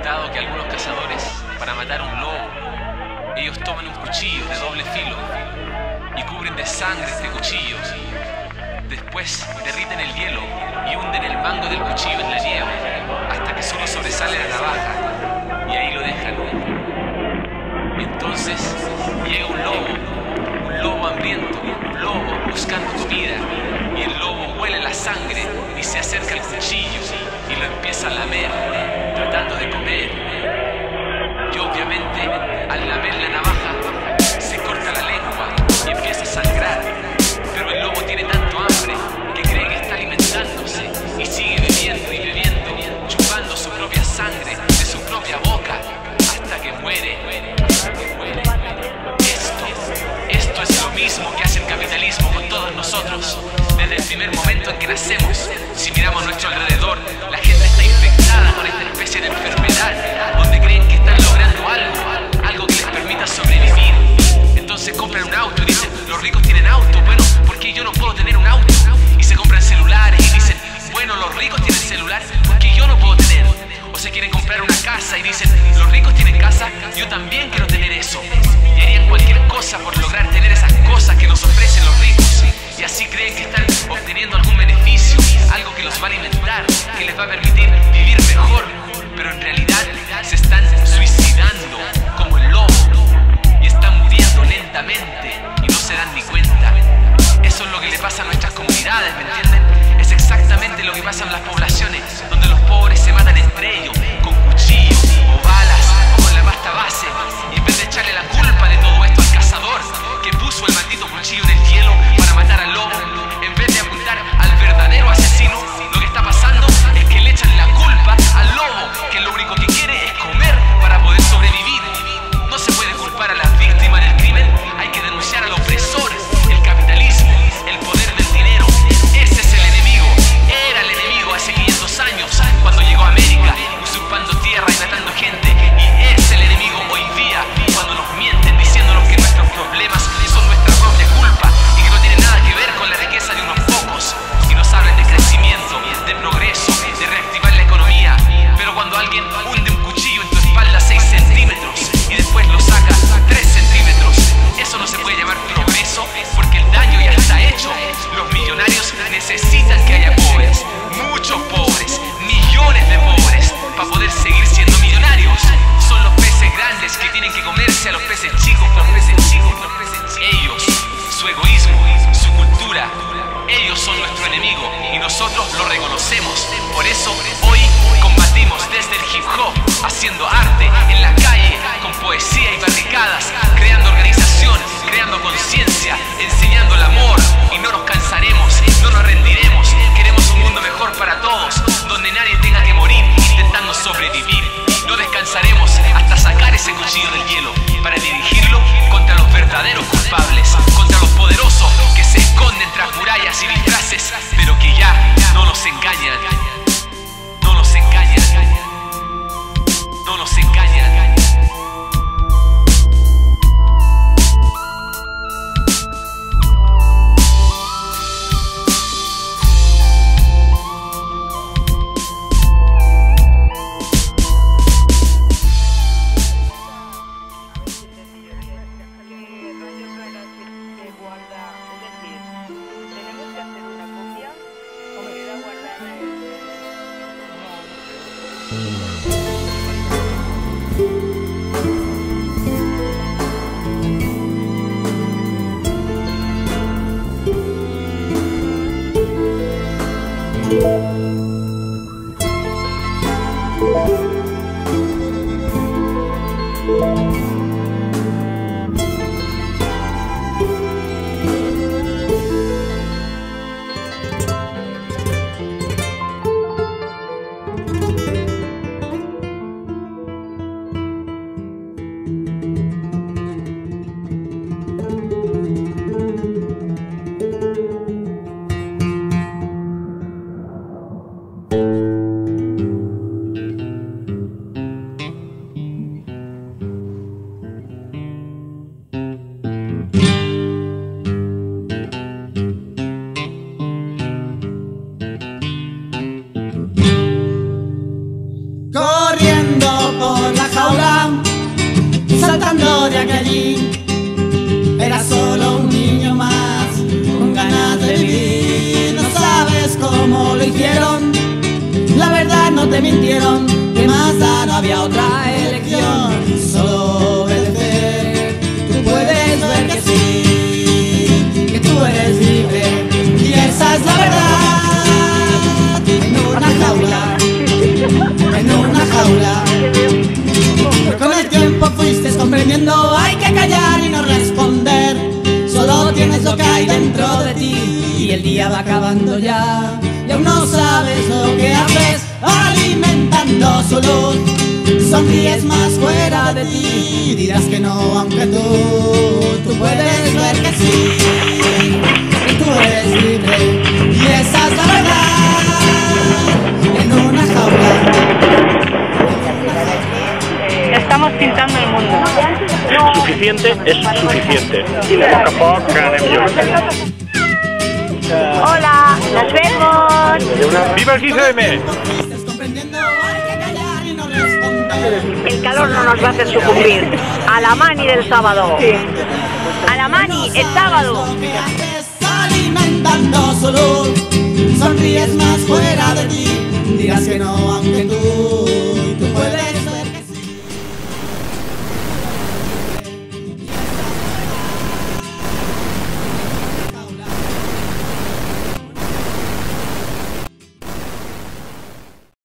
contado que algunos cazadores, para matar un lobo, ellos toman un cuchillo de doble filo y cubren de sangre este cuchillo. Después derriten el hielo y hunden el mango del cuchillo en la nieve hasta que solo sobresale la navaja y ahí lo dejan. Entonces llega un lobo hambriento, un lobo buscando comida, y el lobo huele la sangre y se acerca al cuchillo y lo empieza a lamer, tratando de comer. Y obviamente al lamer la navaja se corta la lengua y empieza a sangrar, pero el lobo tiene tanto hambre que cree que está alimentándose y sigue bebiendo y bebiendo, chupando su propia sangre de su propia boca hasta que muere. Esto es lo mismo que hace el capitalismo con todos nosotros. Desde el primer momento en que nacemos, si miramos a nuestro alrededor, la gente está infectada con esta especie de enfermedad, donde creen que están logrando algo que les permita sobrevivir. Entonces compran un auto y dicen, los ricos tienen auto, bueno, ¿por qué yo no puedo tener un auto? Y se compran celulares y dicen, bueno, los ricos tienen celular, ¿por qué yo no puedo tener? O se quieren comprar una casa y dicen, los ricos tienen casa, yo también quiero tener eso. Y harían cualquier cosa por lograr tener esas cosas que nos ofrecen los ricos. Y así creen que están obteniendo algún beneficio, algo que los va a alimentar, que les va a permitir vivir mejor. Pero en realidad se están suicidando como el lobo y están muriendo lentamente y no se dan ni cuenta. Eso es lo que le pasa a nuestras comunidades, ¿me entienden? Es exactamente lo que pasa en las poblaciones, donde los pobres se matan entre ellos, con cuchillos o balas o con la pasta base. Y en vez de echarle la culpa de todo esto al cazador, que puso el maldito cuchillo en el hielo para matar al lobo, en vez de apuntar al verdadero asesino, lo que está pasando es que le echan la culpa al lobo, que lo único que quiere es comer para poder sobrevivir. No se puede culpar a las víctimas del crimen, hay que denunciar al opresor, el capitalismo, el poder del dinero. Ese es el enemigo, era el enemigo hace 500 años, cuando llegó a América, usurpando tierra y matando gente. Y es el enemigo hoy día, cuando nos mienten diciéndonos que nuestros problemas son nuestra propia culpa y que no tienen nada que ver con la riqueza de unos pocos. Y nos hablan de crecimiento, de progreso, de reactivar la economía. Pero cuando alguien hunde un cuchillo en tu espalda 6 centímetros y después lo saca 3 centímetros, eso no se puede llamar progreso, porque el daño ya está hecho. Los millonarios necesitan que haya pobres, muchos pobres, millones de pobres, para poder seguir siendo millonarios. Son los peces grandes que tienen que comerse a los peces chicos, Ellos, su egoísmo, su cultura, ellos son nuestro enemigo y nosotros lo reconocemos. Por eso hoy combatimos desde el hip hop, haciendo arte en la calle, con poesía y barricadas, creando organización, creando conciencia, enseñando el amor. Y no nos cansaremos, no nos rendiremos. Queremos un mundo mejor para todos, donde nadie tenga que morir intentando sobrevivir. No descansaremos hasta sacar ese cuchillo del hielo para dirigirlo contra los verdaderos culpables, contra los poderosos que se esconden tras murallas y disfraces, pero que ya no nos engañan. No nos engañan. No nos engañan. te mintieron, que más da, no había otra elección, solo obedecer. Tú puedes ver que sí, que tú eres libre, y esa es la verdad. En una jaula, en una jaula. Pero con el tiempo fuiste comprendiendo, hay que callar y no responder. Solo tienes lo que hay dentro de ti, y el día va acabando ya, y aún no sabes lo que haces alimentando su luz. Sonríes más fuera de ti, dirás que no, aunque tú puedes ver que sí, que tú eres libre, y esa es la verdad. En una jaula. Estamos pintando el mundo. Suficiente es suficiente. Hola, nos vemos. ¡Viva el 15M! El calor no nos va a hacer sucumbir. A la mani del sábado. Sí. A la mani el sábado. Alimentando su luz, sonríes más fuera de ti, dirás que no, aunque